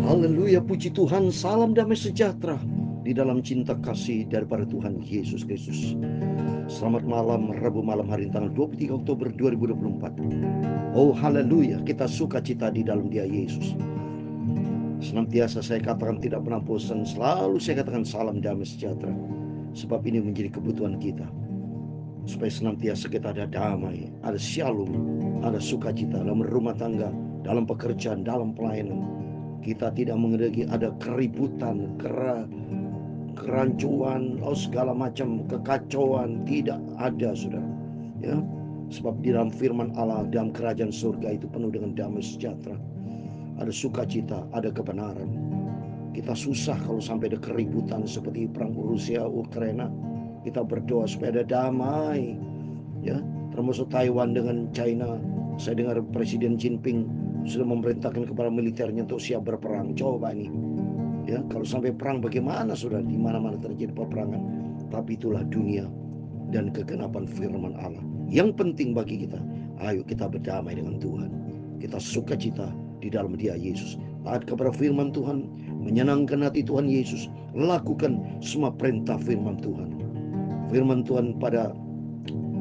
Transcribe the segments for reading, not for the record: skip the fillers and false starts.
Haleluya, puji Tuhan, salam damai sejahtera di dalam cinta kasih daripada Tuhan Yesus Kristus. Selamat malam, Rabu malam hari ini tanggal 23 Oktober 2024. Oh haleluya, kita sukacita di dalam Dia Yesus. Senantiasa saya katakan tidak pernah bosan, selalu saya katakan salam damai sejahtera. Sebab ini menjadi kebutuhan kita. Supaya senantiasa kita ada damai, ada shalom, ada sukacita dalam rumah tangga, dalam pekerjaan, dalam pelayanan. Kita tidak mengendaki ada keributan, kerancuan, segala macam kekacauan. Tidak ada, saudara. Ya, sebab di dalam firman Allah, dalam kerajaan surga itu penuh dengan damai sejahtera. Ada sukacita, ada kebenaran. Kita susah kalau sampai ada keributan seperti perang Rusia Ukraina. Kita berdoa supaya ada damai. Ya, termasuk Taiwan dengan China. Saya dengar Presiden Jinping sudah memerintahkan kepada militernya untuk siap berperang. Coba ini, ya, kalau sampai perang bagaimana, saudara? Di mana-mana terjadi peperangan. Tapi itulah dunia dan kegenapan firman Allah. Yang penting bagi kita, ayo kita berdamai dengan Tuhan. Kita sukacita di dalam Dia Yesus. Taat kepada firman Tuhan, menyenangkan hati Tuhan Yesus, lakukan semua perintah firman Tuhan. Firman Tuhan pada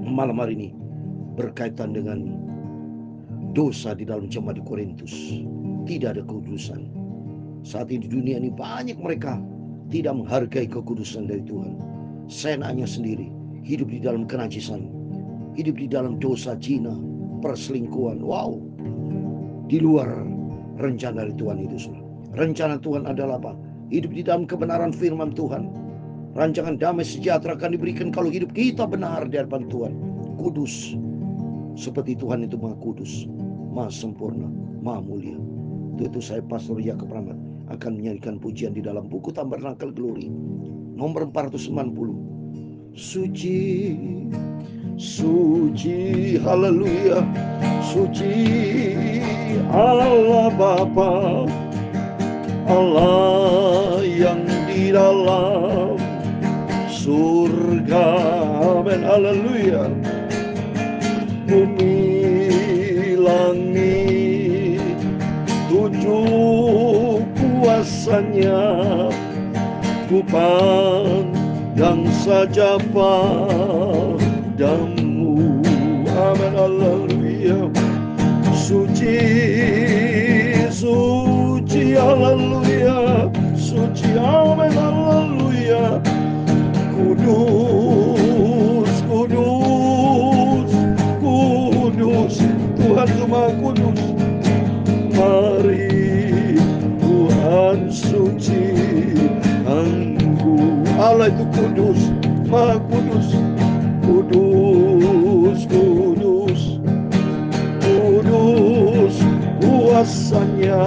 malam hari ini berkaitan dengan dosa di dalam jemaat di Korintus. Tidak ada kekudusan. Saat ini di dunia ini banyak mereka tidak menghargai kekudusan dari Tuhan. Seenaknya sendiri, hidup di dalam kenajisan, hidup di dalam dosa zina, perselingkuhan. Wow, di luar rencana dari Tuhan itu. Rencana Tuhan adalah apa? Hidup di dalam kebenaran firman Tuhan. Rancangan damai sejahtera akan diberikan kalau hidup kita benar di hadapan Tuhan. Kudus, seperti Tuhan itu maha kudus, maha sempurna, maha mulia. Itu saya Pastor Yakub Rahmat akan menyanyikan pujian di dalam buku Tabernakel Glory nomor 490. Suci, suci, haleluya, suci Allah Bapa, Allah yang di dalam surga, amin, haleluya. Bumi langit tujuh kuasanya, ku pandang saja padamu, amin, haleluya. Suci, suci, haleluya, suci, amin, haleluya. Kudus, kudus, kudus, Tuhan itu maha kudus. Mari Tuhan suci Engkau. Allah itu kudus, maha kudus. Kudus, kudus, kudus kuasanya.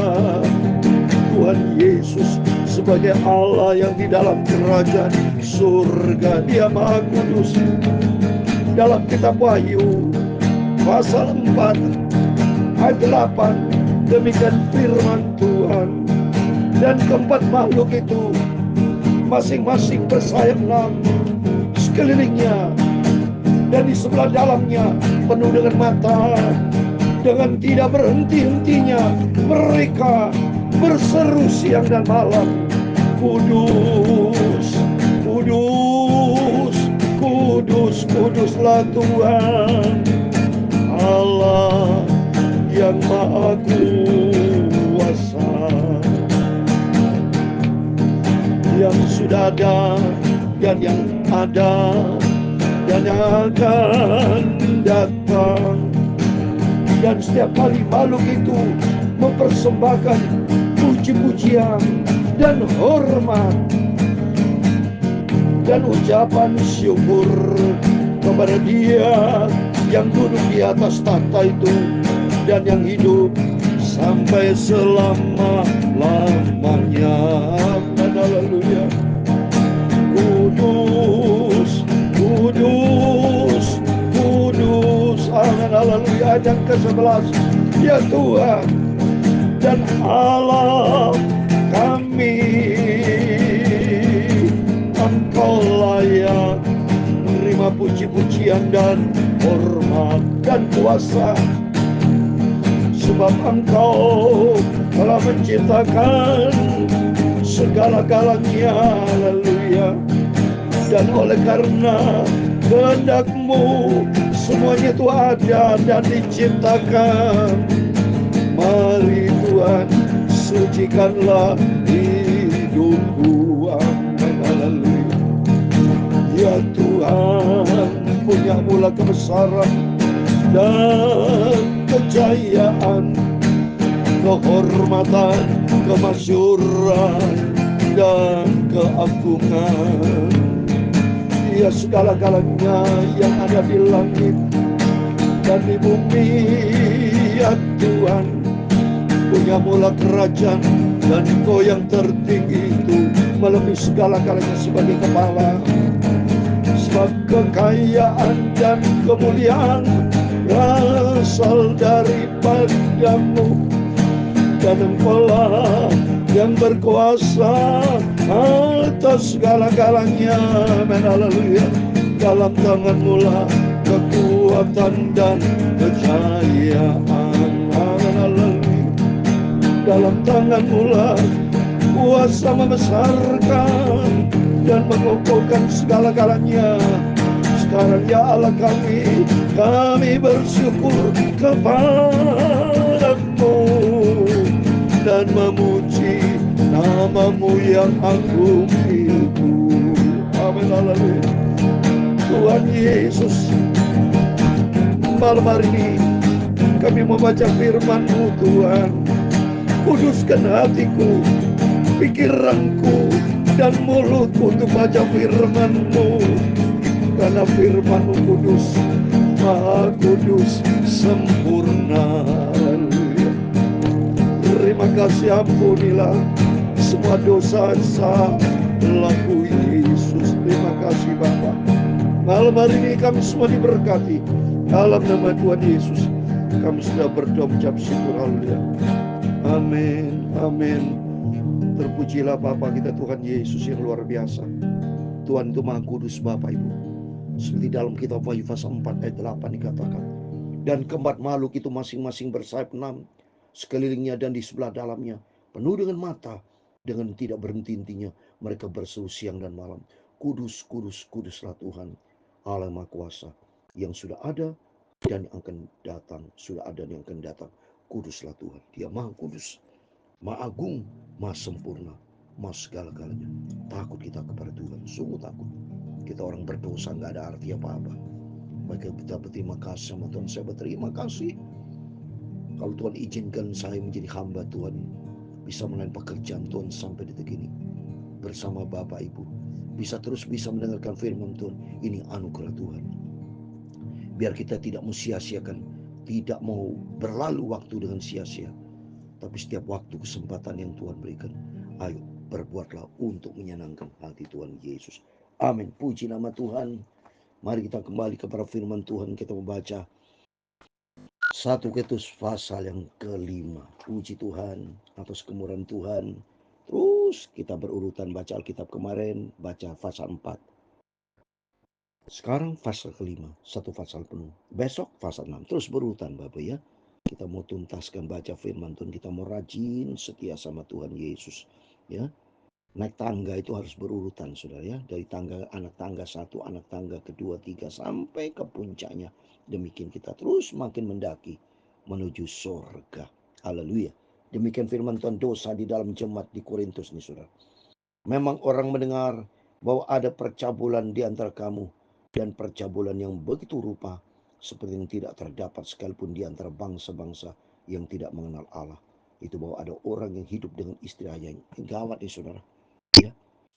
Tuhan Yesus sebagai Allah yang di dalam kerajaan surga, Dia maha kudus. Dalam kitab Wahyu pasal 4 ayat 8, demikian firman Tuhan. Dan keempat makhluk itu masing-masing bersayap 6 sekelilingnya, dan di sebelah dalamnya penuh dengan mata. Dengan tidak berhenti-hentinya mereka berseru siang dan malam, kudus, kudus, kudus, kuduslah Tuhan Allah yang maha kuasa, yang sudah ada dan yang ada dan yang akan datang. Dan setiap kali makhluk itu mempersembahkan puji-pujian dan hormat dan ucapan syukur kepada Dia yang duduk di atas tahta itu dan yang hidup sampai selama-lamanya. Haleluya. Kudus, kudus, kudus, amin, haleluya. Ayat yang ke-11, ya Tuhan dan Allah kami, Engkau layak menerima puji-pujian dan hormat dan kuasa, sebab Engkau telah menciptakan segala-galanya. Haleluya. Dan oleh karena kehendak-Mu semuanya itu ada dan diciptakan. Mari Tuhan, sucikanlah hidupku. Amin. Haleluya. Ya Tuhan, punya-Mu kebesaran dan kejayaan, kehormatan, kemasyuran, dan keagungan. Ya segala-galanya yang ada di langit dan di bumi, ya Tuhan, punya-Mu kerajaan, dan Engkau yang tertinggi itu melebihi segala-galanya sebagai kepala. Sebab kekayaan dan kemuliaan berasal daripada-Mu, dan Engkau-lah yang berkuasa atas segala-galanya. Amin. Haleluya. Dalam tangan-Mu lah kekuatan dan kejayaan. Amin. Haleluya. Dalam tangan-Mu lah kuasa membesarkan dan mengokohkan segala-galanya. Sekarang ya Allah kami bersyukur kepada-Mu dan memuji nama-Mu yang agung itu. Amin. Haleluya. Tuhan Yesus, malam hari ini kami membaca firman-Mu Tuhan. Kuduskan hatiku, pikiranku, dan mulutku untuk baca firman-Mu, karena firman-Mu kudus, maha kudus, sempurna. Haleluya. Terima kasih, ampunilah semua dosa laku Yesus. Terima kasih Bapa. Malam hari ini kami semua diberkati dalam nama Tuhan Yesus. Kami sudah berdoa mengucap syukur. Haleluya. Amin. Amin. Terpujilah Bapa kita Tuhan Yesus yang luar biasa. Tuhan itu maha kudus Bapak Ibu. Seperti dalam kitab Wahyu pasal 4 ayat 8 dikatakan, dan keempat makhluk itu masing-masing bersayap 6 sekelilingnya dan di sebelah dalamnya, penuh dengan mata, dengan tidak berhenti-hentinya mereka berseru siang dan malam, kudus, kudus, kuduslah Tuhan Allah Maha Kuasa, yang sudah ada dan yang akan datang. Sudah ada dan yang akan datang. Kuduslah Tuhan. Dia maha kudus, maha agung, maha sempurna, maha segala-galanya. Takut kita kepada Tuhan, sungguh takut. Kita orang berdosa gak ada arti apa-apa. Maka kita berterima kasih sama Tuhan. Saya berterima kasih kalau Tuhan izinkan saya menjadi hamba Tuhan, bisa melayani pekerjaan Tuhan sampai detik ini bersama Bapak Ibu, bisa mendengarkan firman Tuhan. Ini anugerah Tuhan. Biar kita tidak mau sia-siakan, tidak mau berlalu waktu dengan sia-sia, tapi setiap waktu kesempatan yang Tuhan berikan, ayo berbuatlah untuk menyenangkan hati Tuhan Yesus. Amin. Puji nama Tuhan. Mari kita kembali kepada firman Tuhan. Kita membaca 1 Korintus pasal yang kelima. Puji Tuhan atas kemurahan Tuhan. Terus kita berurutan baca Alkitab kemarin, baca pasal 4. Sekarang pasal kelima, satu pasal penuh. Besok pasal 6, terus berurutan Bapak ya. Kita mau tuntaskan baca firman Tuhan, kita mau rajin setia sama Tuhan Yesus ya. Naik tangga itu harus berurutan saudara ya. Dari tangga anak tangga 1, anak tangga kedua, 3 sampai ke puncaknya. Demikian kita terus makin mendaki menuju surga. Haleluya. Demikian firman Tuhan. Dosa di dalam jemaat di Korintus nih saudara. Memang orang mendengar bahwa ada percabulan di antara kamu, dan percabulan yang begitu rupa seperti yang tidak terdapat sekalipun di antara bangsa-bangsa yang tidak mengenal Allah. Itu bahwa ada orang yang hidup dengan istri ayahnya. Gawat nih saudara ya.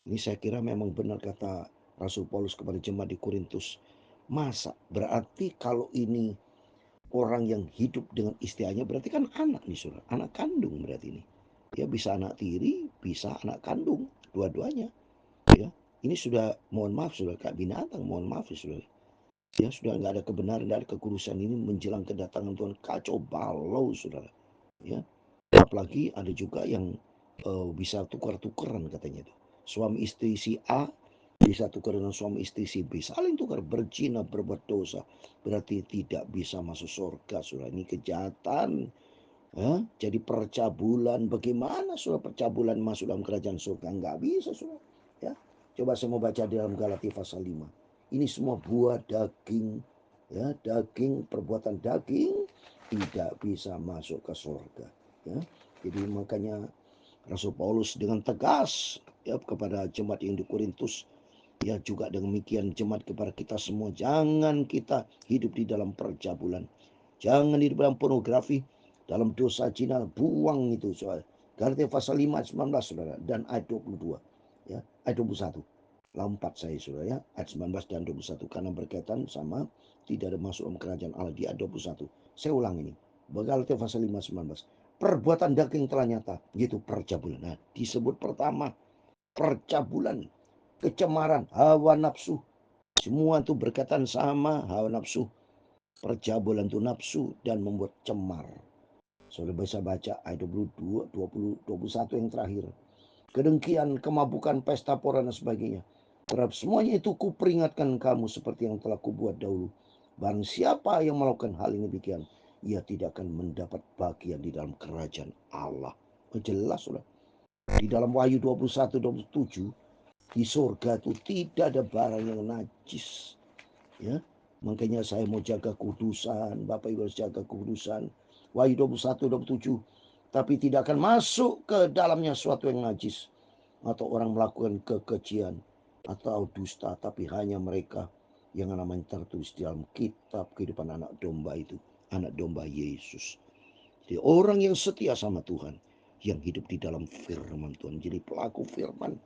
Ini saya kira memang benar kata Rasul Paulus kepada jemaat di Korintus. Masa berarti kalau ini orang yang hidup dengan istri ayahnya, berarti kan anak nih saudara, anak kandung berarti ini ya. Bisa anak tiri, bisa anak kandung, dua-duanya ya. Ini sudah, mohon maaf sudah kayak binatang, mohon maaf sudah ya, sudah nggak ada kebenaran, nggak ada kekudusan. Ini menjelang kedatangan Tuhan, kacau balau saudara ya. Apalagi ada juga yang bisa tukar-tukaran katanya itu, suami istri si A bisa tukar dengan suami istri si B, saling tukar, berzina, berbuat dosa, berarti tidak bisa masuk surga saudara. Ini kejahatan Jadi percabulan, bagaimana saudara percabulan masuk dalam kerajaan surga? Enggak bisa saudara. Ya, coba saya mau baca di dalam Galatia pasal 5. Ini semua buah daging, ya, daging, perbuatan daging tidak bisa masuk ke surga. Ya, jadi makanya Rasul Paulus dengan tegas ya kepada jemaat yang di Korintus, ya juga demikian jemaat kepada kita semua, jangan kita hidup di dalam percabulan, jangan hidup dalam pornografi, dalam dosa zina, buang itu soal. Galatia pasal 5 ayat 19 saudara, dan ayat 22 ya, ayat 21 lompat saya saudara ya, ayat 19 dan 21 karena berkaitan sama tidak ada masuk dalam kerajaan Allah di ayat 21. Saya ulang ini, Galatia pasal 5 19, perbuatan daging telah nyata, yaitu percabulan. Nah, disebut pertama percabulan, kecemaran, hawa nafsu, semua itu berkaitan sama hawa nafsu. Percabulan itu nafsu dan membuat cemar. Saudara bisa baca ayat 22, 20, 21 yang terakhir. Kedengkian, kemabukan, pesta pora dan sebagainya. Terhadap semuanya itu kuperingatkan kamu seperti yang telah kubuat dahulu. Barang siapa yang melakukan hal ini demikian, ia tidak akan mendapat bagian di dalam kerajaan Allah. Jelas sudah. Di dalam Wahyu 21, 27, di surga itu tidak ada barang yang najis. Ya, makanya saya mau jaga kudusan, Bapak Ibu harus jaga kudusan. Wahyu 21, 27. Tapi tidak akan masuk ke dalamnya suatu yang najis, atau orang melakukan kekejian atau dusta, tapi hanya mereka yang namanya tertulis di dalam kitab kehidupan anak domba itu, anak domba Yesus. Jadi orang yang setia sama Tuhan, yang hidup di dalam firman Tuhan, jadi pelaku firman,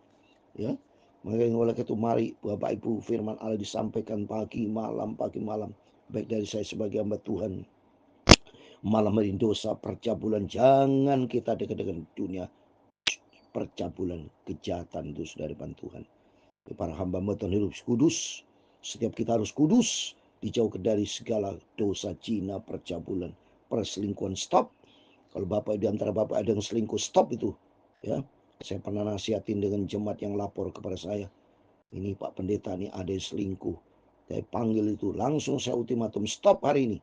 ya. Makanya oleh itu mari Bapak Ibu, firman Allah disampaikan pagi malam, baik dari saya sebagai hamba Tuhan. Malam hari dosa percabulan, jangan kita dekat dengan dunia percabulan, kejahatan itu sudah depan Tuhan. Para hamba Tuhan hidup kudus, setiap kita harus kudus, dijauhkan dari segala dosa zina, percabulan, perselingkuhan, stop. Kalau Bapak di antara Bapak ada yang selingkuh, stop itu. Ya, saya pernah nasihatin dengan jemaat yang lapor kepada saya. Ini Pak Pendeta nih ada yang selingkuh. Saya panggil itu, langsung saya ultimatum, stop hari ini.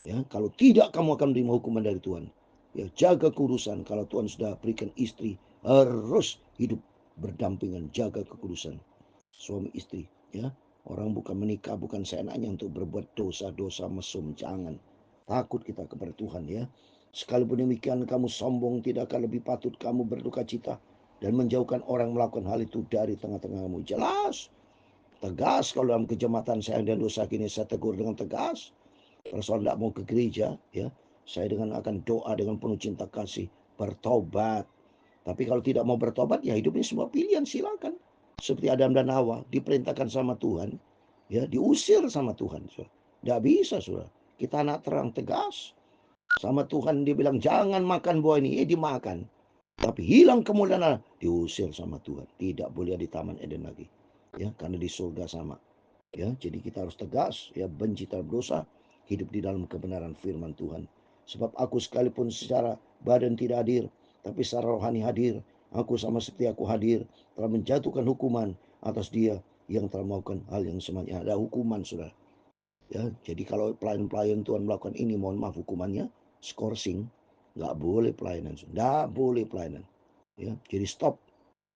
Ya, kalau tidak kamu akan menerima hukuman dari Tuhan. Ya, jaga kudusan. Kalau Tuhan sudah berikan istri, harus hidup berdampingan, jaga kekudusan. Suami istri, ya. Orang bukan menikah, bukan seenaknya untuk berbuat dosa-dosa mesum. Jangan. Takut kita kepada Tuhan, ya. Sekalipun demikian kamu sombong, tidak akan lebih patut kamu berduka cita dan menjauhkan orang melakukan hal itu dari tengah-tengahmu. Jelas, tegas. Kalau dalam kejamatan saya dan dosa kini, saya tegur dengan tegas. Kalau soal tidak mau ke gereja, ya, saya dengan akan doa dengan penuh cinta kasih, bertobat. Tapi kalau tidak mau bertobat, ya hidup ini semua pilihan, silakan. Seperti Adam dan Hawa diperintahkan sama Tuhan, ya, diusir sama Tuhan. Tidak bisa, saudara. Kita anak terang, tegas sama Tuhan. Dia bilang jangan makan buah ini, dimakan. Tapi hilang kemuliaan Allah, diusir sama Tuhan. Tidak boleh di Taman Eden lagi, ya, karena di surga sama. Ya, jadi kita harus tegas, ya, benci terhadap dosa, hidup di dalam kebenaran firman Tuhan. Sebab aku sekalipun secara badan tidak hadir, tapi secara rohani hadir. Aku sama seperti aku hadir, telah menjatuhkan hukuman atas dia yang telah melakukan hal yang semacamnya. Ada hukuman, saudara. Ya, jadi kalau pelayan-pelayan Tuhan melakukan ini, mohon maaf hukumannya skorsing. Nggak boleh pelayanan, nggak boleh pelayanan. Ya, jadi stop.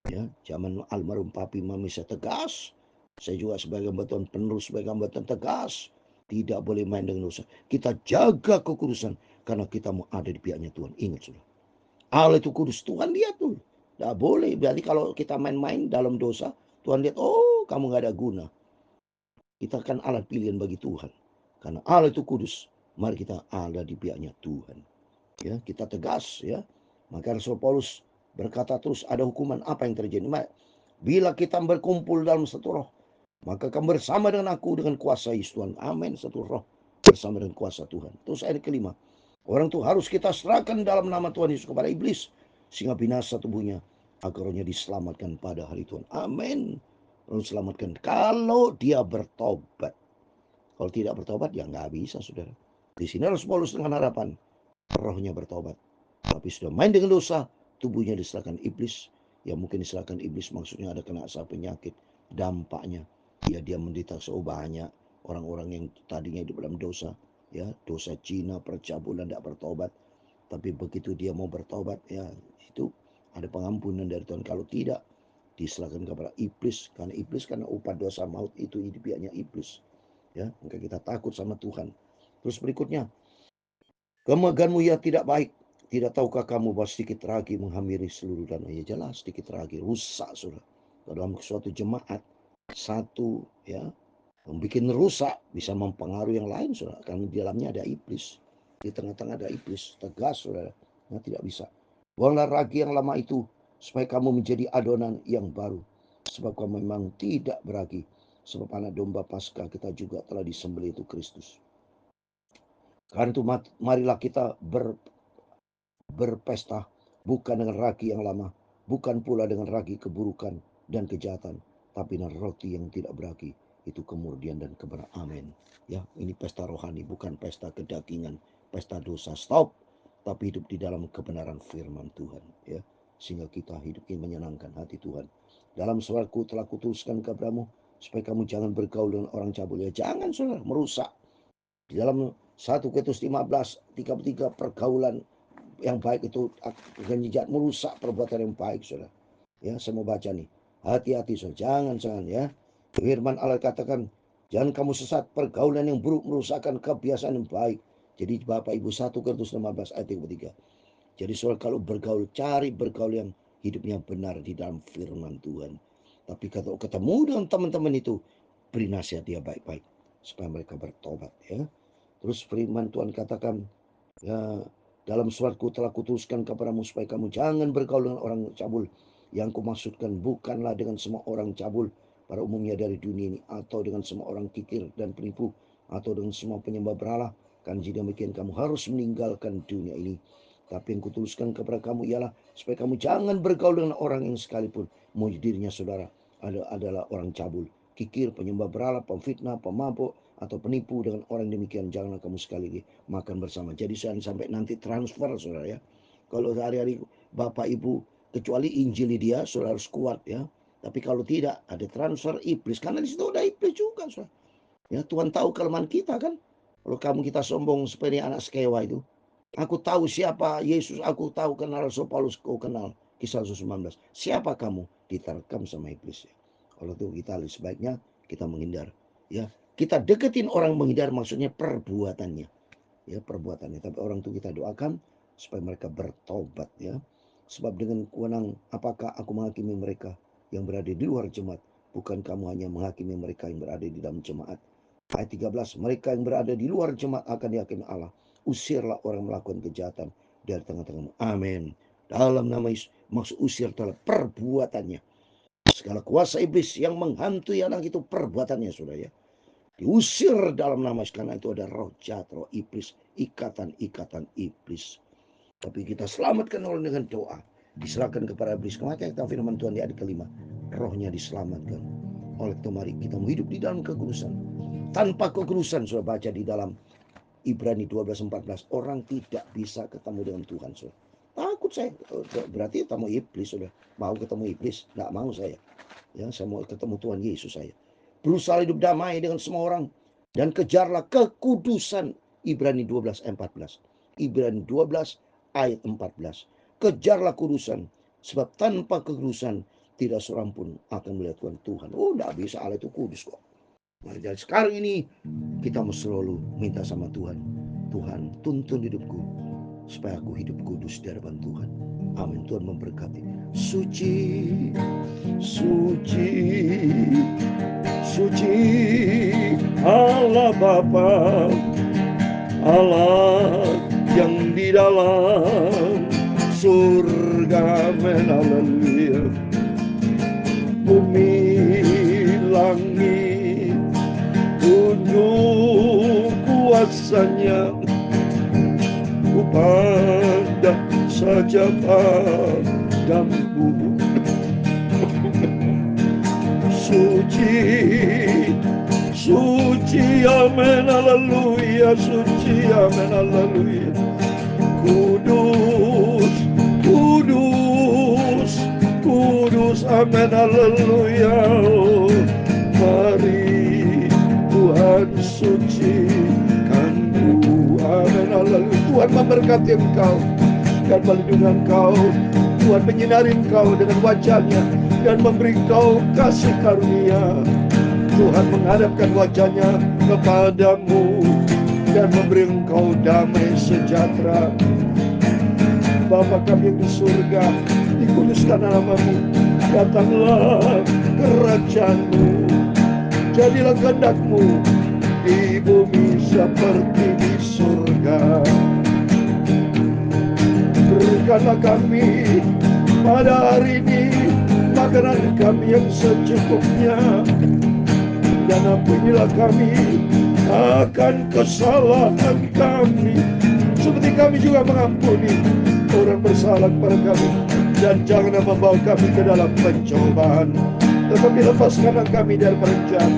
Ya, zaman almarhum papi mami saya tegas. Saya juga sebagai hamba Tuhan, penerus sebagai hamba Tuhan, tegas. Tidak boleh main dengan dosa. Kita jaga kekudusan karena kita mau ada di pihaknya Tuhan. Ingat sudah. Allah itu kudus. Tuhan lihat tuh. Tidak boleh. Berarti kalau kita main-main dalam dosa, Tuhan lihat, oh kamu nggak ada guna. Kita kan alat pilihan bagi Tuhan. Karena Allah itu kudus. Mari kita ada di pihaknya Tuhan. Ya, kita tegas, ya. Maka Rasul Paulus berkata terus, ada hukuman apa yang terjadi? Bila kita berkumpul dalam satu roh, maka kamu bersama dengan aku dengan kuasa Yesus Tuhan. Amin. Satu roh bersama dengan kuasa Tuhan. Terus ayat kelima, orang itu harus kita serahkan dalam nama Tuhan Yesus kepada iblis, sehingga binasa tubuhnya, agar rohnya diselamatkan pada hari Tuhan. Amin. Lalu selamatkan kalau dia bertobat. Kalau tidak bertobat, ya nggak bisa, saudara. Di sini harus Paulus dengan harapan rohnya bertobat. Tapi sudah main dengan dosa, tubuhnya diserahkan iblis. Ya mungkin diserahkan iblis maksudnya ada kena penyakit. Dampaknya, ya dia menderita banyak orang-orang yang tadinya hidup dalam dosa. Ya, dosa zina, percabulan, tidak bertobat. Tapi begitu dia mau bertobat, ya itu ada pengampunan dari Tuhan. Kalau tidak, diserahkan kepada iblis, karena iblis, karena upah dosa maut itu di pihaknya iblis. Ya, maka kita takut sama Tuhan. Terus berikutnya, kemegahanmu ya tidak baik. Tidak tahukah kamu bahwa sedikit ragi menghampiri seluruh danau? Ya jelas, sedikit ragi rusak, saudara. Dalam suatu jemaat, satu ya membuat rusak bisa mempengaruhi yang lain, saudara. Karena di dalamnya ada iblis. Di tengah-tengah ada iblis, tegas, saudara. Nah, tidak bisa. Buanglah ragi yang lama itu, supaya kamu menjadi adonan yang baru. Sebab kamu memang tidak beragi. Sebab anak domba Paskah kita juga telah disembelih itu Kristus. Karena itu marilah kita berpesta, bukan dengan ragi yang lama, bukan pula dengan ragi keburukan dan kejahatan, tapi dengan roti yang tidak beragi, itu kemurnian dan kebenaran. Amin. Ya, ini pesta rohani, bukan pesta kedagingan, pesta dosa. Stop. Tapi hidup di dalam kebenaran firman Tuhan, ya, sehingga kita hidup ini menyenangkan hati Tuhan. Dalam suratku telah kutuliskan kepadamu, supaya kamu jangan bergaul dengan orang cabul. Ya jangan, saudara, merusak. Di dalam 1 Korintus 15:33, pergaulan yang baik itu akan merusak perbuatan yang baik, saudara. Ya, saya mau baca nih. Hati-hati, saudara. Jangan ya. Firman Allah katakan, jangan kamu sesat, pergaulan yang buruk merusakkan kebiasaan yang baik. Jadi Bapak Ibu, 1 Korintus 15 ayat 33. Jadi saudara, kalau bergaul, cari bergaul yang hidupnya benar di dalam firman Tuhan. Tapi kalau ketemu dengan teman-teman itu, beri nasihat dia baik-baik supaya mereka bertobat, ya. Terus firman Tuhan katakan, ya, dalam suratku telah kutuliskan kepadamu supaya kamu jangan bergaul dengan orang cabul. Yang kumaksudkan bukanlah dengan semua orang cabul pada umumnya dari dunia ini, atau dengan semua orang kikir dan penipu, atau dengan semua penyembah berhala. Kan jika demikian kamu harus meninggalkan dunia ini. Tapi yang kutuliskan kepada kamu ialah supaya kamu jangan bergaul dengan orang yang sekalipun mau dirinya saudara adalah orang cabul, kikir, penyembah berhala, pemfitnah, pemabuk, atau penipu. Dengan orang demikian janganlah kamu sekali lagi makan bersama. Jadi jangan sampai nanti transfer, saudara, ya. Kalau hari-hari Bapak Ibu kecuali Injili dia, saudara harus kuat, ya. Tapi kalau tidak, ada transfer iblis, karena di situ ada iblis juga, saudara. Ya, Tuhan tahu kelemahan kita, kan. Kalau kita sombong seperti anak Skewa itu, aku tahu siapa Yesus, aku tahu kenal Rasul Paulus, kau kenal. Kisah 19. Siapa kamu? Diterkam sama iblis, ya. Kalau itu kita sebaiknya kita menghindar, ya. Kita deketin orang, menghindar maksudnya perbuatannya, ya, perbuatannya. Tapi orang itu kita doakan supaya mereka bertobat, ya. Sebab dengan kewenangan apakah aku menghakimi mereka yang berada di luar jemaat? Bukan kamu hanya menghakimi mereka yang berada di dalam jemaat. Ayat 13, mereka yang berada di luar jemaat akan dihakimi Allah. Usirlah orang melakukan kejahatan dari tengah-tengahmu. Amin. Dalam nama Yesus, maksud usir adalah perbuatannya. Segala kuasa iblis yang menghantui anak itu perbuatannya, saudara, ya. Diusir dalam nama Yesus, karena itu ada roh jahat, roh iblis, ikatan-ikatan iblis. Tapi kita selamatkan oleh dengan doa, diserahkan kepada iblis. Kematian kita firman Tuhan di ayat kelima, rohnya diselamatkan. Oleh itu mari kita hidup di dalam kekudusan. Tanpa kekudusan, sudah baca di dalam Ibrani 12:14, orang tidak bisa ketemu dengan Tuhan, saudara. Takut saya, berarti ketemu iblis, sudah. Mau ketemu iblis? Tidak mau saya. Ya, saya mau ketemu Tuhan Yesus saya. Berusaha hidup damai dengan semua orang dan kejarlah kekudusan. Ibrani 12:14. Ibrani 12 ayat 14. Kejarlah kudusan, sebab tanpa kekudusan tidak seorang pun akan melihat Tuhan. Oh, tidak bisa, Allah itu kudus kok. Mari dari sekarang ini kita mesti selalu minta sama Tuhan, Tuhan tuntun hidupku supaya aku hidup kudus di hadapan Tuhan. Amin. Tuhan memberkati. Suci, suci, suci Allah Bapa, Allah yang di dalam surga, haleluya. Bumi langit tunjuk kuasanya, pandang saja padamu. Suci, suci, amin, haleluya. Suci, amin, haleluya. Kudus, kudus, kudus, amin, haleluya. Mari Tuhan sucikanku, amin, haleluya. Tuhan memberkati engkau. dan melindungi engkau. Tuhan menyinari engkau dengan wajahnya dan memberi engkau kasih karunia. Tuhan menghadapkan wajahnya kepadamu dan memberi engkau damai sejahtera. Bapa kami yang di surga, dikuduskan namamu, datanglah kerajaan-Mu, jadilah kehendak-Mu di bumi seperti di surga. Berikanlah kami pada hari ini makanan kami yang secukupnya, dan ampunilah kami akan kesalahan kami, seperti kami juga mengampuni orang bersalah kepada kami. Dan janganlah membawa kami ke dalam pencobaan, tetapi lepaskanlah kami dari jahat.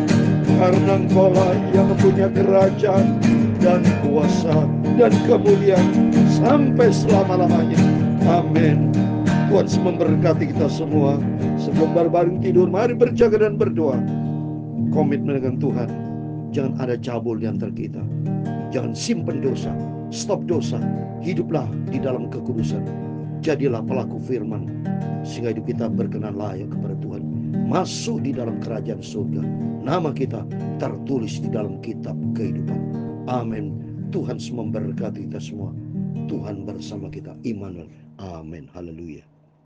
Karena Engkau-lah yang mempunyai kerajaan dan kuasa dan kemuliaan sampai selama-lamanya. Amin. Tuhan memberkati kita semua. Sebelum berbaring tidur, mari berjaga dan berdoa. Komitmen dengan Tuhan. Jangan ada cabul di antara kita. Jangan simpen dosa. Stop dosa. Hiduplah di dalam kekudusan. Jadilah pelaku firman, sehingga hidup kita berkenan layak kepada Tuhan. Masuk di dalam kerajaan surga. Nama kita tertulis di dalam kitab kehidupan. Amin. Tuhan memberkati kita semua. Tuhan bersama kita. Immanuel. Amin. Haleluya.